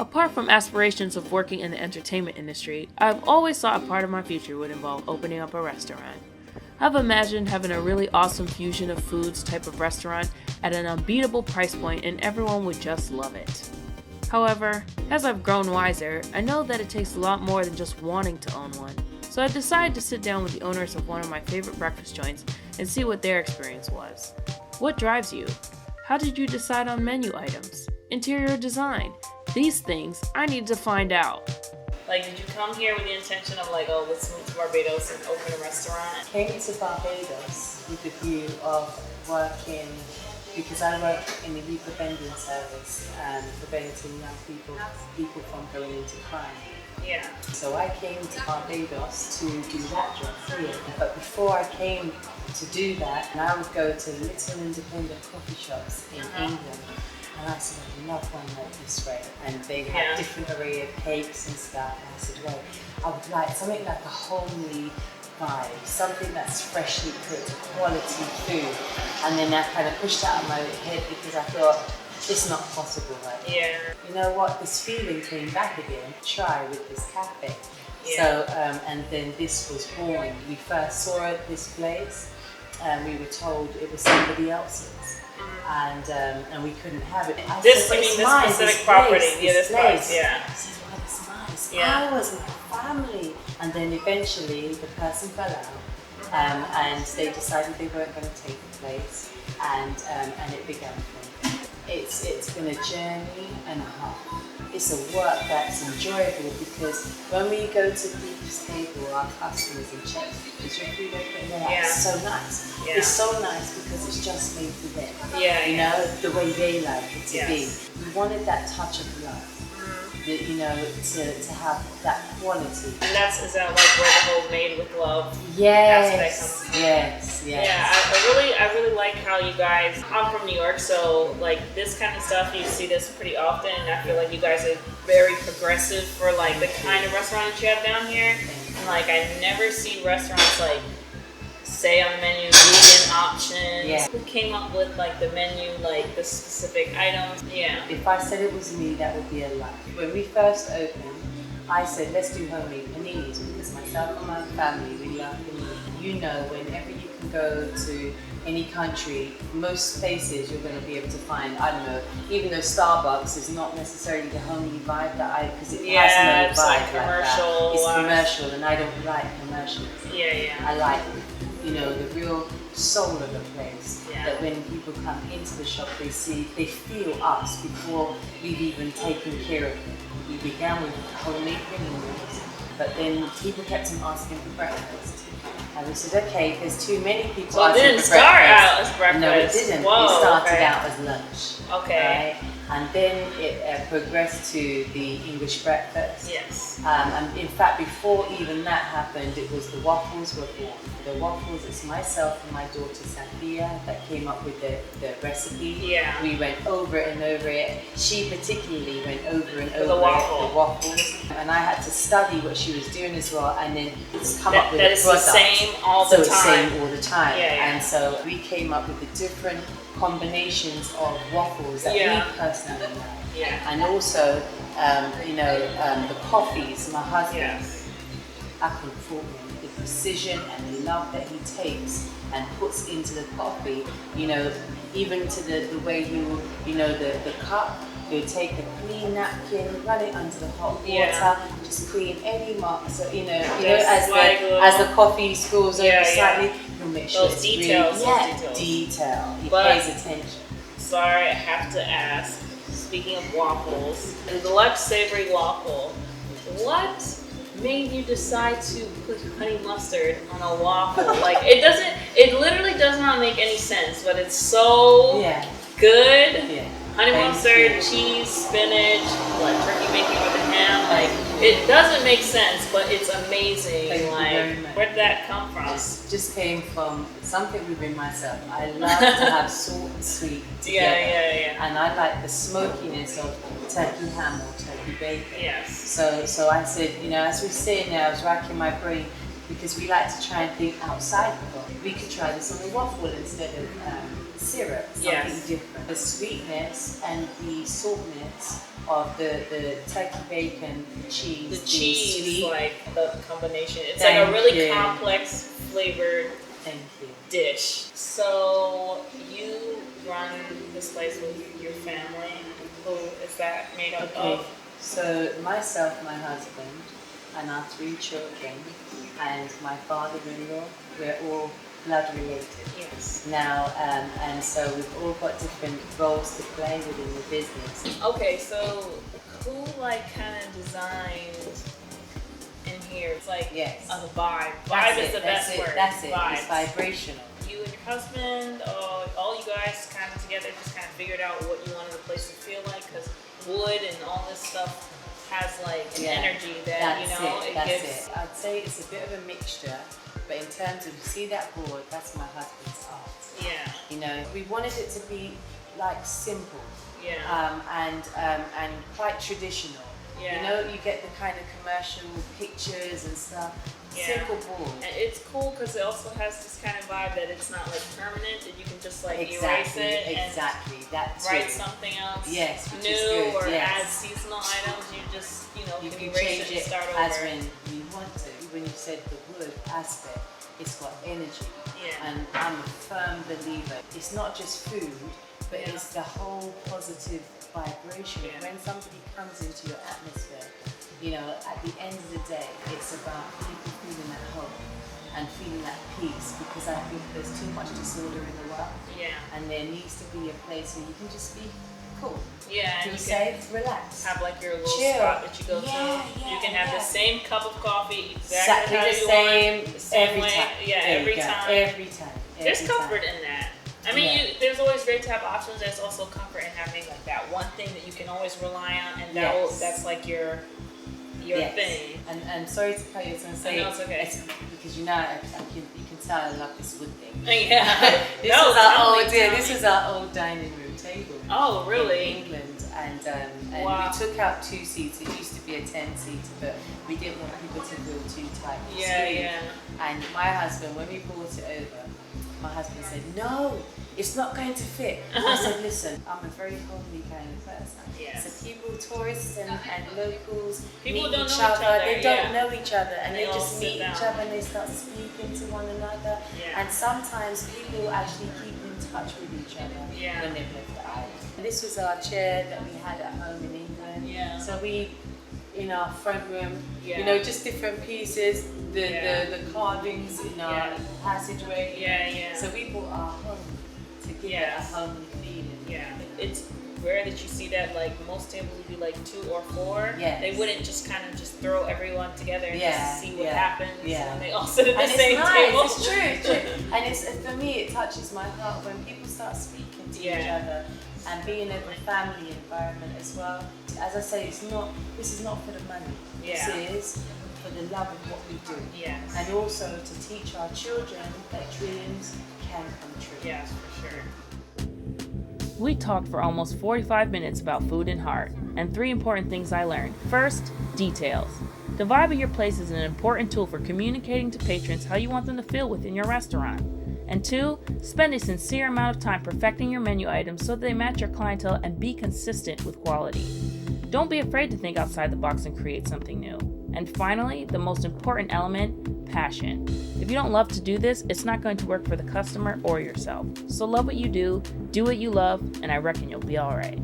Apart from aspirations of working in the entertainment industry, I've always thought a part of my future would involve opening up a restaurant. I've imagined having a really awesome fusion of foods type of restaurant at an unbeatable price point and everyone would just love it. However, as I've grown wiser, I know that it takes a lot more than just wanting to own one. So I decided to sit down with the owners of one of my favorite breakfast joints and see what their experience was. What drives you? How did you decide on menu items? Interior design? These things I need to find out. Like, did you come here with the intention of like, oh, let's move to Barbados and open a restaurant? I came to Barbados with the view of working, because I work in the youth offending service and preventing young people from going into crime. Yeah. So I came to Barbados to do that job here. But before I came to do that, I would go to little independent coffee shops in England. And I said, I love one like this, right? And they had different array of cakes and stuff. And I said, well, I would like something like a homely vibe, something that's freshly cooked, quality food. And then I kind of pushed that out of my head because I thought, it's not possible, right? Yeah. You know what? This feeling came back again. Try with this cafe. Yeah. So, and then this was born. We first saw this place, and we were told it was somebody else's. And we couldn't have it. I This, said, you mean mine, this specific this property? place, Yeah, this place, place. yeah. I said, well, it's nice. Yeah. I was my family. And then eventually the person fell out, and they decided they weren't going to take the place, and it began from there. It's been a journey and a half. It's a work that's enjoyable because when we go to people's table, our customers and check, is your food okay? Yeah, it's so nice. Yeah. It's so nice because it's just made for them. Yeah, you know, the way they like it to be. We wanted that touch of love. You know, to have that quality. And is that like where the whole made with love yes, aspect comes from? Yes. Yeah, I really like how you guys, I'm from New York, so like this kind of stuff, you see this pretty often, and I feel like you guys are very progressive for like the kind of restaurant that you have down here. And like I never see restaurants like say on the menu vegan options. Yeah. Who came up with like the menu, like the specific items? Yeah. If I said it was me, that would be a lie. When we first opened, I said let's do homemade paninis because myself and my family, we love panini. You know, whenever you can go to any country, most places you're going to be able to find, I don't know, even though Starbucks is not necessarily the homely vibe that because it has no vibe like commercial. Like that. It's commercial and I don't like commercials. Yeah. I like, you know, the real soul of the place. Yeah. That when people come into the shop, they feel us before we've even taken care of them. We began with homemade paninis, but then people kept on asking for breakfast. And we said, okay, there's too many people well, asking it didn't for start breakfast. out as breakfast. No, it didn't. Whoa, it started okay. out as lunch. Okay. Right? And then it progressed to the English breakfast. Yes. And in fact, before even that happened, it was the waffles were born. The waffles, it's myself and my daughter Safia that came up with the recipe. Yeah. We went over it and over it. She particularly went over and over the waffles. And I had to study what she was doing as well, and then come up with a product. That is the same all the time. So it's same all the time. Yeah. And so we came up with the different combinations of waffles that we personally like. Yeah. And also, the coffees. My husband, I can fault him. The precision and the love that he takes and puts into the coffee. You know, even to the way the cup. You take the clean napkin, run it under the hot water, just clean any marks. So as the coffee spills over slightly, you'll make sure those it's details. really detail. He pays attention. Sorry, I have to ask. Speaking of waffles, the deluxe savory waffle. What made you decide to put honey mustard on a waffle? Like it literally does not make any sense, but it's so good. Yeah. Honey mustard, cheese, spinach, turkey bacon with the ham. Like it doesn't make sense, but it's amazing. Thank you very much. Where did that come from? It just came from something within myself. I love to have salt and sweet together. Yeah. And I like the smokiness of turkey ham or turkey bacon. Yes. So I said, as we say now, I was racking my brain because we like to try and think outside the box. We could try this on a waffle instead of syrup, something different. The sweetness and the saltness of the turkey bacon, the cheese, The cheese, sweet. like the combination. It's Thank like a really you. complex flavored Thank you. dish. So you run this place with your family. Who is that made up Okay, of? so myself, my husband, and our 3 children, and my father-in-law, we're all blood related. Yes. Now, and so we've all got different roles to play within the business. Okay, so who like kind of designed in here? It's like Yes. the vibe. That's Vibe is it, the that's best it, word. That's it. Vibes. It's vibrational. You and your husband, all you guys kind of together just kind of figured out what you wanted the place to feel like, because wood and all this stuff has like an energy that, you know, it that's gives. it. I'd say it's a bit of a mixture, but in terms of, you see that board, that's my husband's art. Yeah. You know, we wanted it to be like simple. Yeah. And quite traditional. Yeah. You know, you get the kind of commercial pictures and stuff. Yeah. Simple board. And it's cool because it also has this kind of vibe that it's not like permanent, that you can just like erase Exactly, it exactly. That and too. write something else Yes, which new, is good, or yes. add seasonal items. You just, You can can erase change it and it start as over. when you want to. When you said the wood aspect, it's got energy. Yeah. And I'm a firm believer. It's not just food, but Yeah. it's the whole positive vibration. Yeah. When somebody comes into your atmosphere, you know, at the end of the day, it's about people feeling at home and feeling at peace, because I think there's too much disorder in the world, Yeah. and there needs to be a place where you can just be cool, Yeah. And feel you can safe, relax. have like your little Chill. spot that you go to. Yeah, You can have yeah. the same cup of coffee Exactly how the you same, want, the same every way. time. Yeah, There you every go. time. Every time. There's every comfort time. in that. I mean, Yeah. there's always great to have options. There's also comfort in having like that one thing that you can always rely on, and Yes. that's like your Yes. thing. And sorry to cut you, I was going to say, No, it's okay. because you know, you can tell I love this wood thing. Yeah. This No, is our tell me, old, tell this me. is our old dining room table. Oh, In really? England, and Wow. we took out 2 seats. It used to be a 10-seater, but we didn't want people to feel too tight. and Yeah, squeezed. yeah. And my husband, when we brought it over, my husband said, "No, it's not going to fit." I said, "Listen, I'm a very homely kind of person. Yes. So people, tourists and locals People meet don't each know each other. other, They yeah. don't know each other, and They they all just sit meet down. each other and they start speaking to one another. Yeah. And sometimes people actually keep in touch with each other Yeah. when they've left the island. And this was our chair that we had at home in England. Yeah. So we, in our front room, Yeah. you know, just different pieces, Yeah. the carvings in our Yeah. passageway. Yeah, yeah. So we brought our home to give Yes. it a homely feeling. Yeah, it's rare that you see that. Like most tables would be like 2 or 4. Yes. They wouldn't just kind of just throw everyone together and Yeah, just see what yeah, happens yeah. when they all sit at the And it's same nice, table. it's true, it's true. And it's, for me, it touches my heart when people start speaking to each Yeah. other and being in a family environment as well. As I say, this is not for the money. Yeah. This is for the love of what we do. Yes. And also to teach our children that dreams can come true. Yes, for sure. We talked for almost 45 minutes about food and heart, and 3 important things I learned. First, details. The vibe of your place is an important tool for communicating to patrons how you want them to feel within your restaurant. And 2, spend a sincere amount of time perfecting your menu items so that they match your clientele and be consistent with quality. Don't be afraid to think outside the box and create something new. And finally, the most important element, passion. If you don't love to do this, it's not going to work for the customer or yourself. So love what you do what you love, and I reckon you'll be alright.